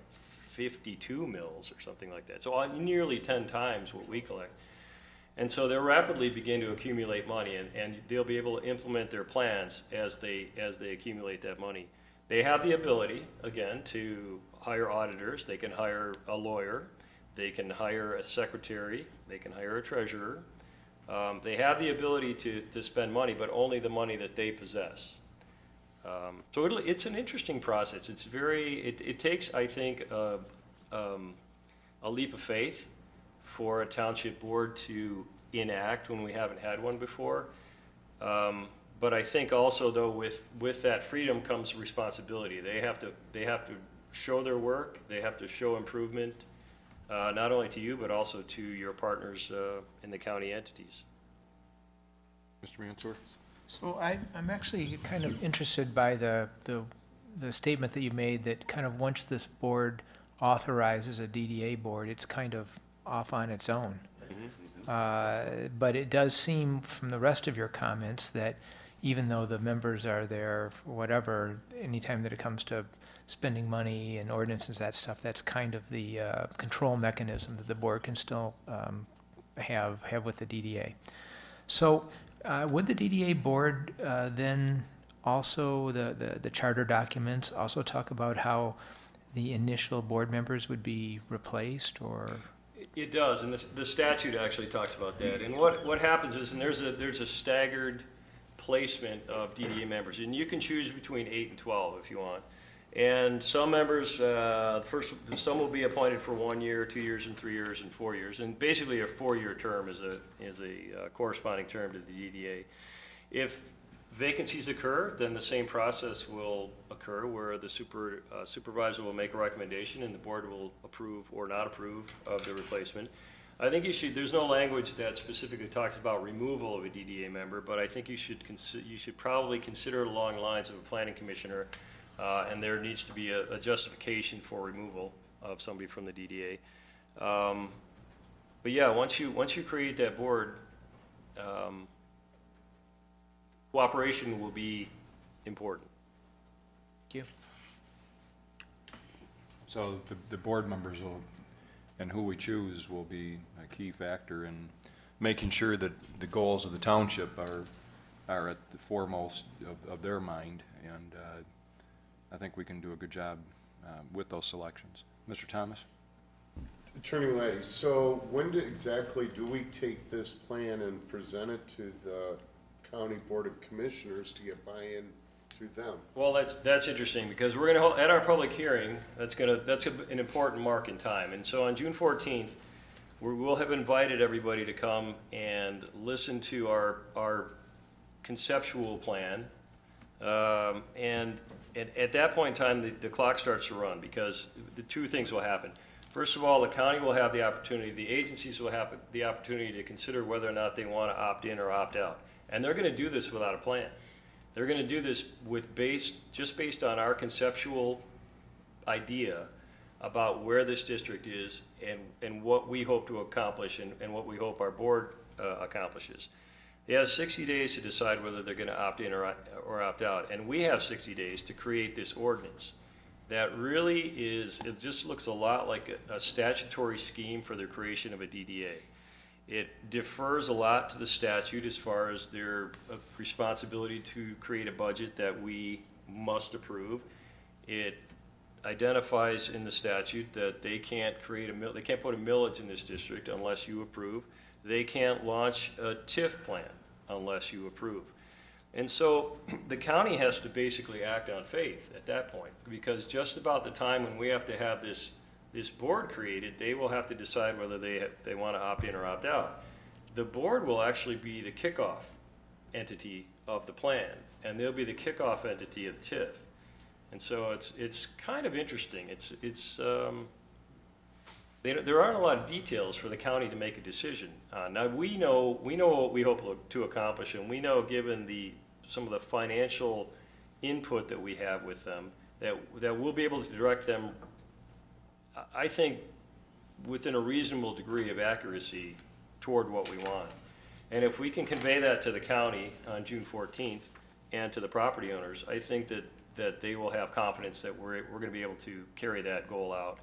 52 mils or something like that. So nearly 10 times what we collect. And so they'll rapidly begin to accumulate money, and they'll be able to implement their plans as they accumulate that money. They have the ability, again, to hire auditors. They can hire a lawyer. They can hire a secretary. They can hire a treasurer. They have the ability to spend money, but only the money that they possess. So it's an interesting process. It takes, I think, a leap of faith for a township board to enact when we haven't had one before. But I think also, though, with that freedom comes responsibility. They have to show their work. They have to show improvement, not only to you, but also to your partners in the county entities. Mr. Mansour? So I'm actually kind of interested by the statement that you made, that kind of once this board authorizes a DDA board, it's kind of off on its own. But it does seem from the rest of your comments that even though the members are there, for whatever, anytime that it comes to spending money and ordinances, that stuff, that's kind of the control mechanism that the board can still have with the DDA. So would the DDA board then also, the charter documents also talk about how the initial board members would be replaced, or? It does, and the statute actually talks about that. And what happens is, and there's a staggered placement of DDA members, and you can choose between 8 and 12 if you want. And some members, some will be appointed for 1 year, 2 years, and 3 years, and 4 years. And basically, a 4-year term is a corresponding term to the DDA. If vacancies occur, then the same process will occur, where the supervisor will make a recommendation, and the board will approve or not approve of the replacement. I think there's no language that specifically talks about removal of a DDA member, but I think you should probably consider it along the lines of a planning commissioner, and there needs to be a justification for removal of somebody from the DDA. But yeah, once you create that board, cooperation will be important. Thank you. So the board members and who we choose will be a key factor in making sure that the goals of the township are at the foremost of their mind, and I think we can do a good job with those selections. Mr. Thomas? Attorney Laddie, so when exactly do we take this plan and present it to the County Board of Commissioners to get buy-in through them? Well, that's interesting, because we're going to hold, at our public hearing, that's an important mark in time. And so on June 14th, we'll have invited everybody to come and listen to our conceptual plan. And at that point in time, the clock starts to run, because the two things will happen. First of all, the county will have the opportunity, the agencies will have the opportunity to consider whether or not they want to opt in or opt out. And they're going to do this without a plan. They're going to do this just based on our conceptual idea about where this district is and what we hope to accomplish and what we hope our board accomplishes. They have 60 days to decide whether they're going to opt in or opt out, and we have 60 days to create this ordinance. That really is, it just looks a lot like a statutory scheme for the creation of a DDA. It defers a lot to the statute as far as their responsibility to create a budget that we must approve. It identifies in the statute that they can't they can't put a millage in this district unless you approve. They can't launch a TIF plan unless you approve. And so the county has to basically act on faith at that point, because just about the time when we have to have this board created, they will have to decide whether they want to opt in or opt out. The board will actually be the kickoff entity of the plan, and they'll be the kickoff entity of TIF. And so it's kind of interesting. There aren't a lot of details for the county to make a decision on. Now we know what we hope to accomplish, and we know, given some of the financial input that we have with them, that we'll be able to direct them, I think, within a reasonable degree of accuracy toward what we want. And if we can convey that to the county on June 14th and to the property owners, I think that they will have confidence that we're going to be able to carry that goal out.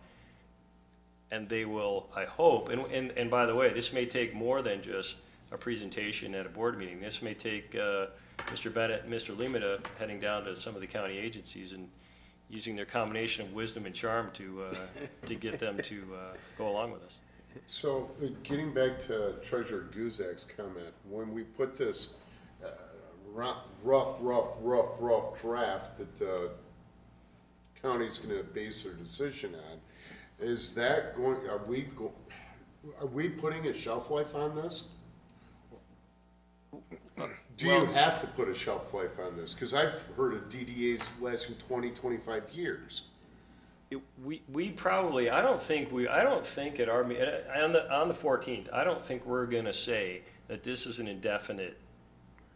And they will, I hope, and by the way, this may take more than just a presentation at a board meeting. This may take Mr. Bennett and Mr. Limita heading down to some of the county agencies and using their combination of wisdom and charm to get them to go along with us. So, getting back to Treasurer Guzak's comment, when we put this rough draft that the county's gonna base their decision on, is that going, are we putting a shelf life on this? Do you have to put a shelf life on this? Because I've heard of DDAs lasting 20, 25 years. We probably, I don't think at our, on the 14th, I don't think we're gonna say that this is an indefinite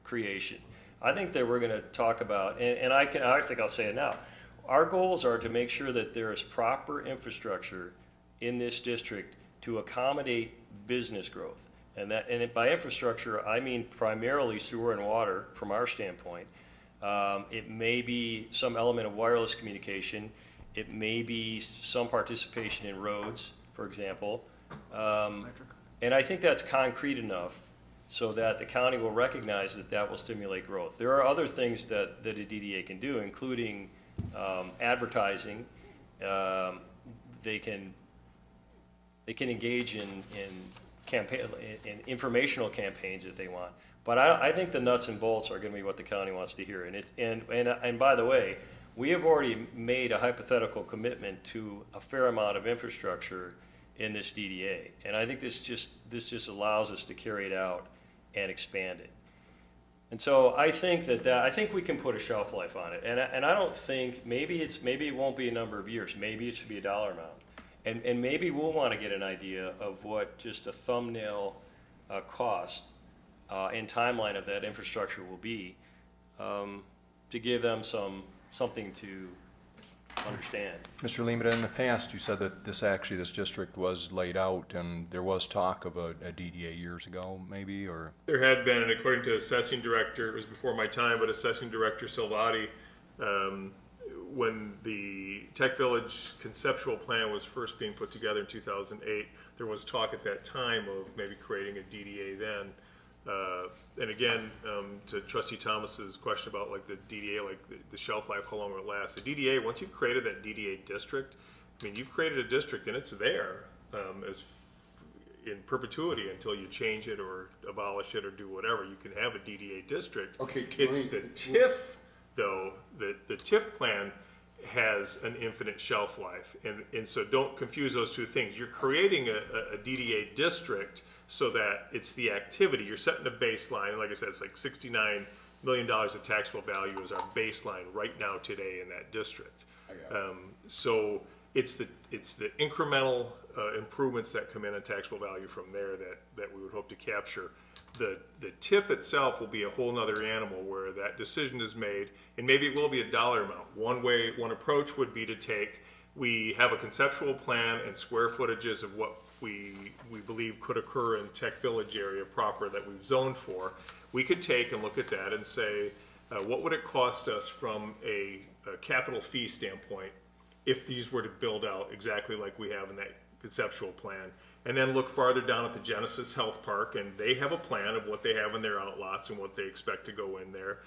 creation. I think that we're gonna talk about, and I think I'll say it now. Our goals are to make sure that there is proper infrastructure in this district to accommodate business growth. And by infrastructure, I mean primarily sewer and water from our standpoint. It may be some element of wireless communication. It may be some participation in roads, for example. And I think that's concrete enough so that the county will recognize that will stimulate growth. There are other things that a DDA can do, including advertising. They can engage in informational campaigns if they want. But I think the nuts and bolts are going to be what the county wants to hear. And by the way, we have already made a hypothetical commitment to a fair amount of infrastructure in this DDA. And I think this just allows us to carry it out and expand it. And so I think I think we can put a shelf life on it. And I don't think, maybe it won't be a number of years. Maybe it should be a dollar amount. And maybe we'll want to get an idea of what just a thumbnail cost and timeline of that infrastructure will be, to give them something to understand. Mr. Limita, in the past, you said that this district was laid out, and there was talk of a DDA years ago, maybe, or? There had been, and according to assessing director, it was before my time, but assessing director Salvati, when the Tech Village conceptual plan was first being put together in 2008, there was talk at that time of maybe creating a DDA then. And again, to Trustee Thomas's question about like the DDA, like the shelf life, how long will it last? The DDA, once you've created that DDA district, I mean, you've created a district and it's there as in perpetuity until you change it or abolish it or do whatever. You can have a DDA district. Okay, it's the TIF, though, the TIF plan has an infinite shelf life. And so don't confuse those two things. You're creating a DDA district so that it's the activity. You're setting a baseline. And like I said, it's like $69 million of taxable value is our baseline right now today in that district. So it's the incremental improvements that come in taxable value from there that we would hope to capture. The TIF itself will be a whole nother animal where that decision is made, and maybe it will be a dollar amount. One approach would be to take We have a conceptual plan and square footages of what we believe could occur in Tech Village area proper that we've zoned for. We could take and look at that and say, what would it cost us from a capital fee standpoint if these were to build out exactly like we have in that conceptual plan? And then look farther down at the Genesis Health Park, and they have a plan of what they have in their outlots and what they expect to go in there.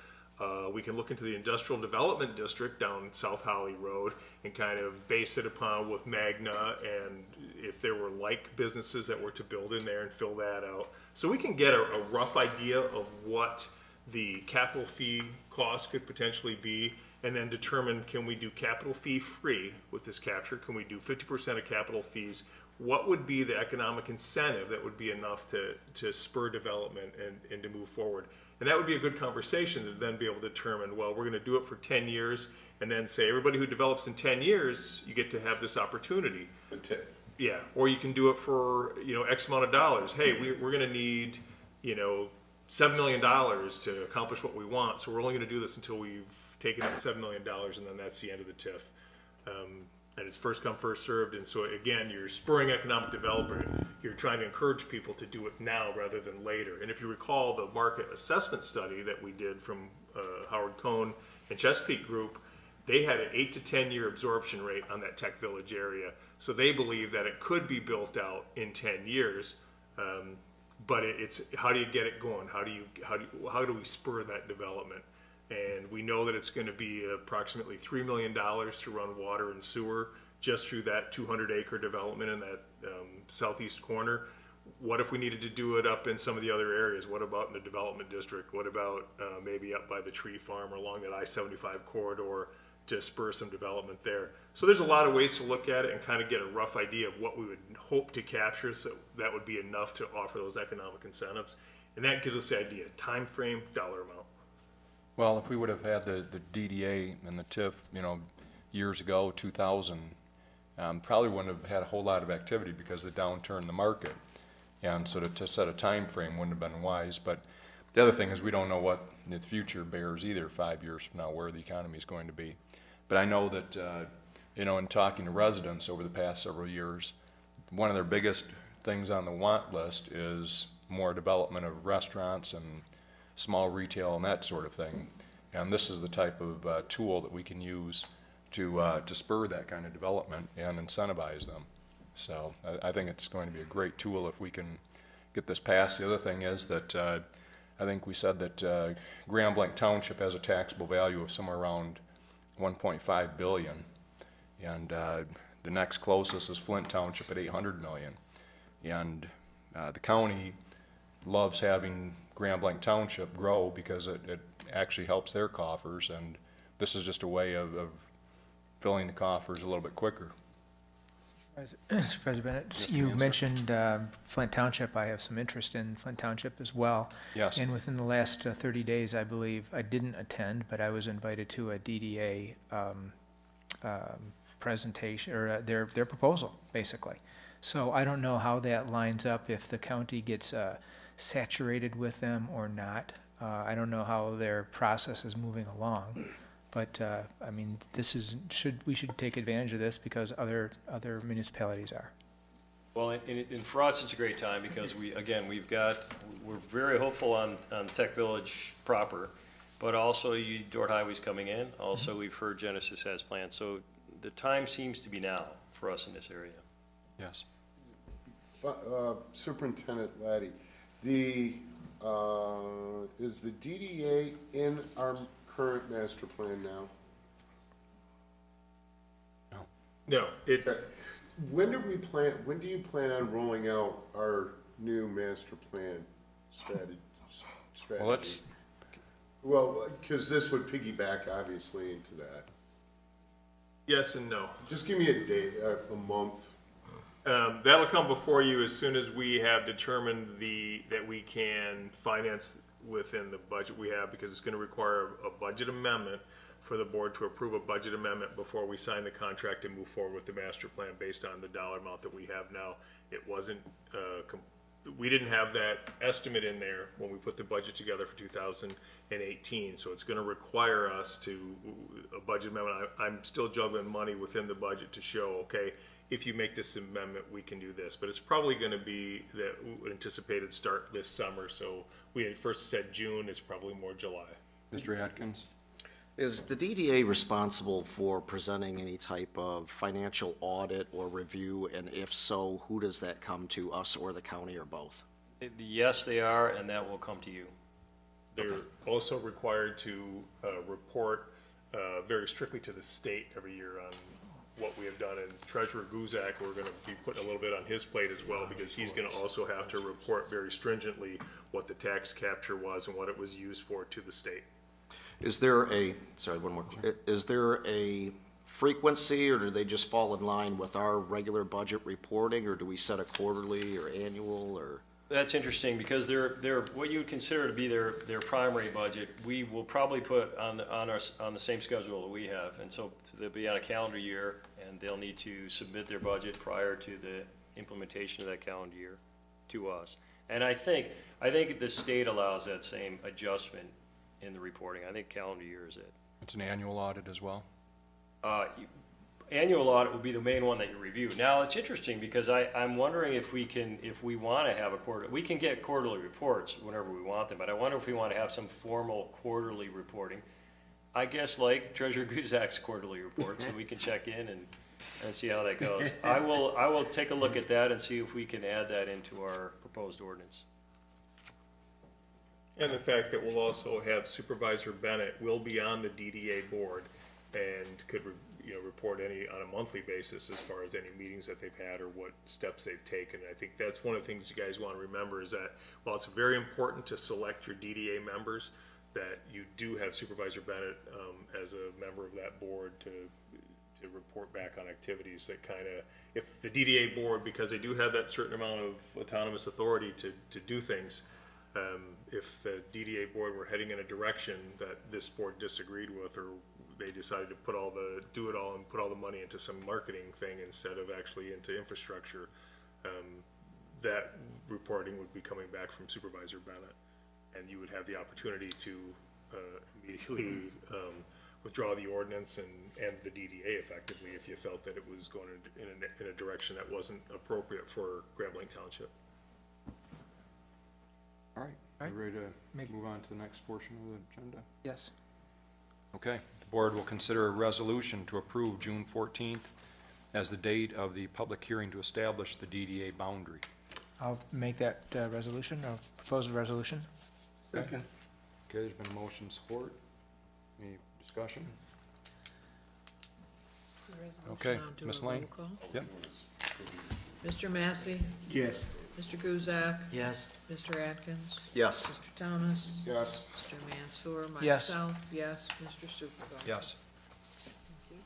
We can look into the Industrial Development District down South Holly Road and kind of base it upon with Magna, and if there were like businesses that were to build in there and fill that out. So we can get a rough idea of what the capital fee cost could potentially be, and then determine, can we do capital fee free with this capture? Can we do 50% of capital fees? What would be the economic incentive that would be enough to spur development and to move forward? And that would be a good conversation to then be able to determine, well, we're going to do it for 10 years, and then say, everybody who develops in 10 years, you get to have this opportunity. The tip. Yeah, or you can do it for, X amount of dollars. Hey, we're going to need, $7 million to accomplish what we want, so we're only going to do this until we've taken in $7 million, and then that's the end of the TIF. And it's first come, first served, and so again, you're spurring economic development. You're trying to encourage people to do it now rather than later. And if you recall the market assessment study that we did from Howard Cohn and Chesapeake Group, they had an 8 to 10 year absorption rate on that Tech Village area. So they believe that it could be built out in 10 years. But it's how do you get it going? How do we spur that development? And we know that it's going to be approximately $3 million to run water and sewer just through that 200-acre development in that southeast corner. What if we needed to do it up in some of the other areas? What about in the development district? What about maybe up by the tree farm or along that I-75 corridor to spur some development there? So there's a lot of ways to look at it and kind of get a rough idea of what we would hope to capture, so that would be enough to offer those economic incentives. And that gives us the idea, time frame, dollar amount. Well, if we would have had the DDA and the TIF, years ago, 2000, probably wouldn't have had a whole lot of activity because of the downturn in the market. And so to set a time frame wouldn't have been wise. But the other thing is we don't know what the future bears either 5 years from now, where the economy is going to be. But I know that, in talking to residents over the past several years, one of their biggest things on the want list is more development of restaurants and small retail and that sort of thing. And this is the type of tool that we can use to spur that kind of development and incentivize them. So I think it's going to be a great tool if we can get this passed. The other thing is that I think we said that Blanc Township has a taxable value of somewhere around $1.5 billion, and the next closest is Flint Township at $800 million. And the county loves having Blanc Township grow because it actually helps their coffers, and this is just a way of filling the coffers a little bit quicker. Mr. President, you mentioned Flint Township. I have some interest in Flint Township as well. Yes. And within the last 30 days, I believe, I didn't attend, but I was invited to a DDA presentation, or their proposal, basically. So I don't know how that lines up, if the county gets saturated with them or not. I don't know how their process is moving along. But, I mean, we should take advantage of this because other municipalities are. Well, and for us, it's a great time because we're very hopeful on Tech Village proper, but also Dort Highway's coming in. Also, we've heard Genesis has plans. So the time seems to be now for us in this area. Yes. Superintendent Laddie, is the DDA in our current master plan now? No, it's, Okay. When do you plan on rolling out our new master plan strategy? Well, because this would piggyback obviously into that. yes and no. Just give me a day, a month. That'll come before you as soon as we have determined that we can finance within the budget we have, because it's going to require a budget amendment for the board to approve a budget amendment before we sign the contract and move forward with the master plan based on the dollar amount that we have now. It wasn't we didn't have that estimate in there when we put the budget together for 2018, so it's gonna require us to, a budget amendment, I'm still juggling money within the budget to show, okay, if you make this amendment, we can do this, but it's probably gonna be that anticipated start this summer, so we had first said June, it's probably more July. Mr. Atkins? Is the DDA responsible for presenting any type of financial audit or review? And if so, who does that come to, us or the county or both? Yes, they are, and that will come to you. They're also required to report very strictly to the state every year on what we have done. And Treasurer Guzak, we're gonna be putting a little bit on his plate as well, because he's gonna also have to report very stringently what the tax capture was and what it was used for to the state. Is there a, sorry, one more, is there a frequency, or do they just fall in line with our regular budget reporting, or do we set a quarterly or annual, or? That's interesting, because they're what you would consider to be their primary budget, we will probably put on the same schedule that we have. And so they'll be on a calendar year, and they'll need to submit their budget prior to the implementation of that calendar year to us. And I think the state allows that same adjustment in the reporting. I think calendar year is it. It's an annual audit as well? Annual audit will be the main one that you review. Now, it's interesting, because I'm wondering if we want to have a quarter, we can get quarterly reports whenever we want them, but I wonder if we want to have some formal quarterly reporting. I guess like Treasurer Guzak's quarterly report, so we can check in and see how that goes. I will take a look at that and see if we can add that into our proposed ordinance. And the fact that we'll also have Supervisor Bennett will be on the DDA board and could, report on a monthly basis as far as any meetings that they've had or what steps they've taken. I think that's one of the things you guys want to remember, is that while it's very important to select your DDA members, that you do have Supervisor Bennett as a member of that board to report back on activities that kind of, if the DDA board, because they do have that certain amount of autonomous authority to do things, if the DDA board were heading in a direction that this board disagreed with, or they decided to do it all and put all the money into some marketing thing instead of actually into infrastructure, that reporting would be coming back from Supervisor Bennett, and you would have the opportunity to immediately withdraw the ordinance and the DDA effectively if you felt that it was going in a direction that wasn't appropriate for Grand Blanc Township. All right, All right. you ready to move on to the next portion of the agenda? Yes. Okay, the board will consider a resolution to approve June 14th as the date of the public hearing to establish the DDA boundary. I'll make that resolution, or propose a resolution. Second. Okay, there's been a motion support. Any discussion? Okay, Now do Ms. a Lane? roll call. Yep. Mr. Massey, Yes. Mr. Guzak, Yes. Mr. Atkins, Yes. Mr. Thomas, Yes. Mr. Mansour, Yes. myself, yes, Mr. Supervisor. Yes. Thank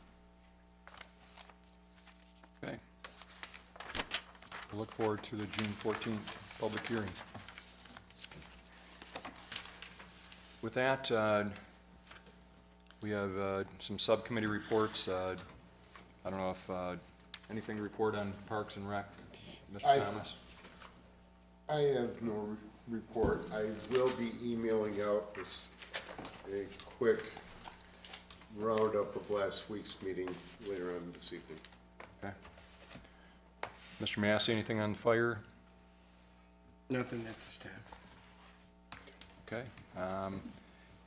you. Okay. We'll look forward to the June 14th public hearing. With that, we have some subcommittee reports. I don't know if anything to report on Parks and Rec, Mr. Thomas? I have no report. I will be emailing out a quick roundup of last week's meeting later on this evening. Okay. Mr. Massey, anything on fire? Nothing at this time. Okay.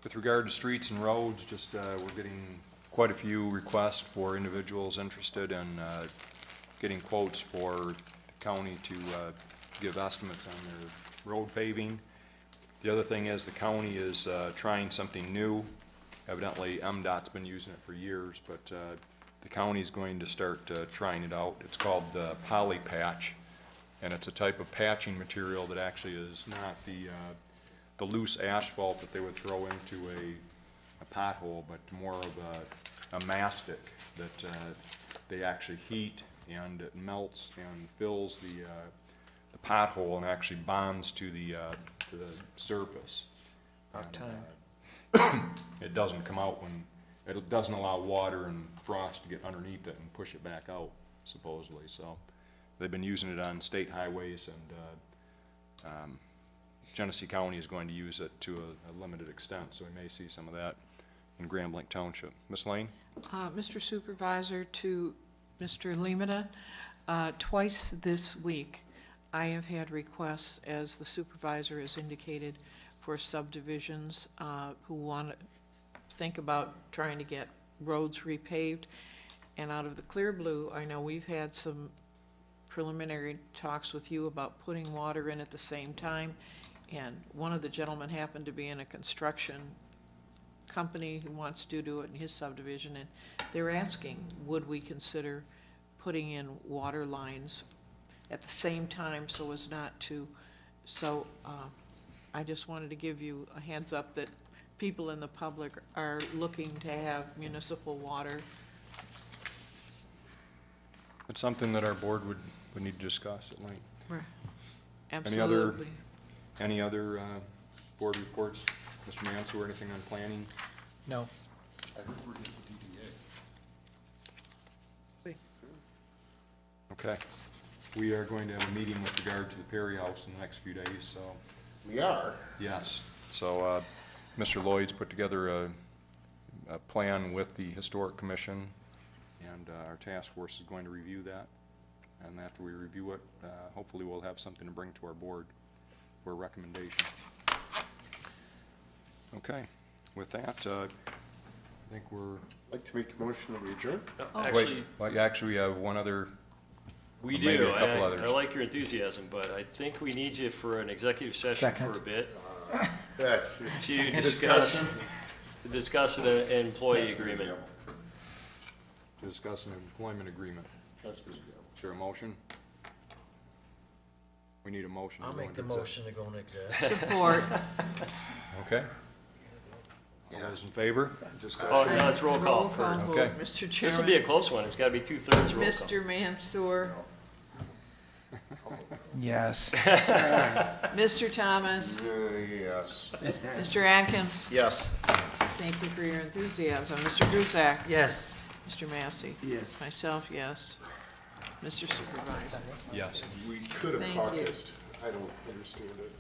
With regard to streets and roads, just we're getting quite a few requests for individuals interested in getting quotes for the county to give estimates on their road paving. The other thing is the county is trying something new. Evidently, MDOT's been using it for years, but the county's going to start trying it out. It's called poly patch, and it's a type of patching material that actually is not the loose asphalt that they would throw into a pothole, but more of a mastic that they actually heat, and it melts and fills the pothole and actually bonds to the surface. About time. It doesn't come out it doesn't allow water and frost to get underneath it and push it back out, supposedly. So they've been using it on state highways and Genesee County is going to use it to a limited extent, so we may see some of that in Grand Blanc Township. Ms. Lane? Mr. Supervisor, to Mr. Limita, twice this week, I have had requests, as the supervisor has indicated, for subdivisions who want to think about trying to get roads repaved. And out of the clear blue, I know we've had some preliminary talks with you about putting water in at the same time. And one of the gentlemen happened to be in a construction company who wants to do it in his subdivision, and they're asking, would we consider putting in water lines at the same time so as not to, I just wanted to give you a heads up that people in the public are looking to have municipal water. It's something that our board would need to discuss at length. Absolutely. Any other board reports? Mr. Mansell, anything on planning? No. I heard we're getting DDA. Okay. We are going to have a meeting with regard to the Perry House in the next few days, so. We are. Yes. So Mr. Lloyd's put together a plan with the Historic Commission, and our task force is going to review that. And after we review it, hopefully we'll have something to bring to our board for a recommendation. Okay. With that, I think we're... I'd like to make a motion that we adjourn. Actually, Well, actually, we have one other... we maybe do. a couple others. I like your enthusiasm, but I think we need you for an executive session for a bit That's to discuss an employee agreement. To discuss an employment agreement. That's me. Is there a motion? We need a motion. to I'll go make into the exec- motion to go into exec. Support. Okay. All those in favor? Oh, no, it's roll call Roll for, call Okay. vote. Mr. this will be a Chairman, close one. It's gotta be 2/3 roll call. Mr. Mansour, Yes. Mr. Thomas, Yes. Mr. Atkins, Yes. thank you for your enthusiasm. Mr. Brusack, Yes. Mr. Massey, Yes. myself, yes. Mr. Supervisor. Yes. We could have Thank you. caucused. I don't understand it.